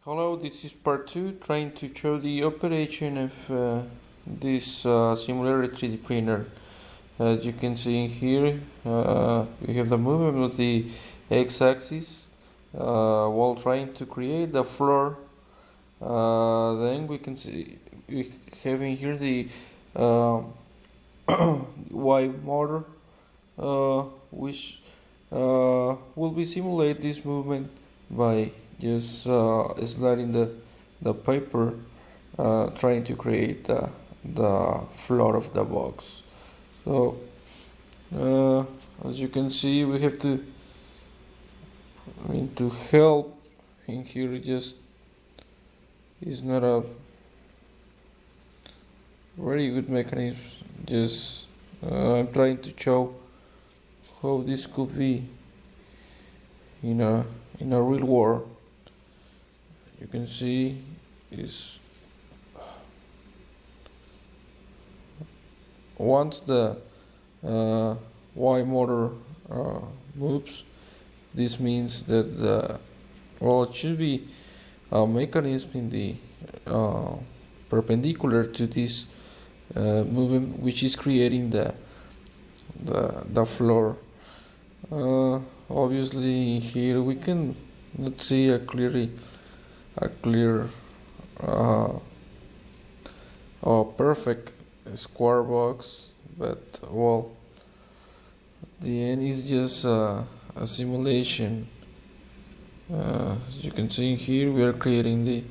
Hello, this is part 2, trying to show the operation of this simulator 3D printer. As you can see in here, we have the movement of the x-axis while trying to create the floor. Then we can see we have in here the Y motor, which will be simulate this movement by just sliding the paper, trying to create the floor of the box. So as you can see, we have to help in here. Just is not a very good mechanism. Just I'm trying to show how this could be in a real world. You can see is once the Y motor moves, this means that it should be a mechanism in the perpendicular to this movement, which is creating the floor. Obviously, here we can not see a clear or perfect square box, but well, the end is just a simulation. As you can see here, we are creating the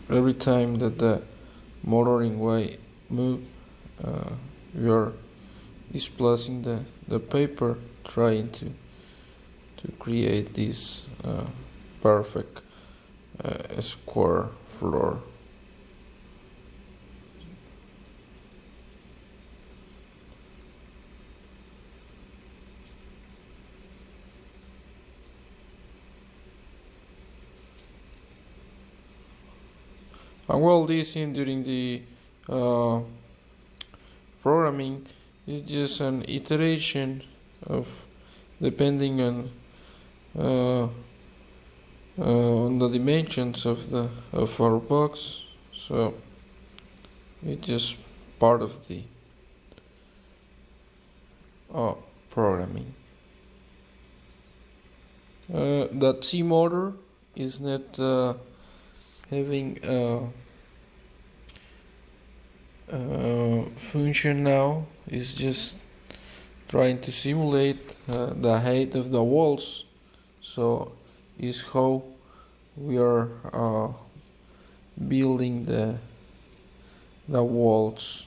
every time that the motoring way move, we are displacing the paper, trying to create this perfect square floor. And well, this in during the programming is just an iteration of depending on the dimensions of our box. So it's just part of the programming. That C motor is not having function now. Is just trying to simulate the height of the walls. So is how we are building the walls.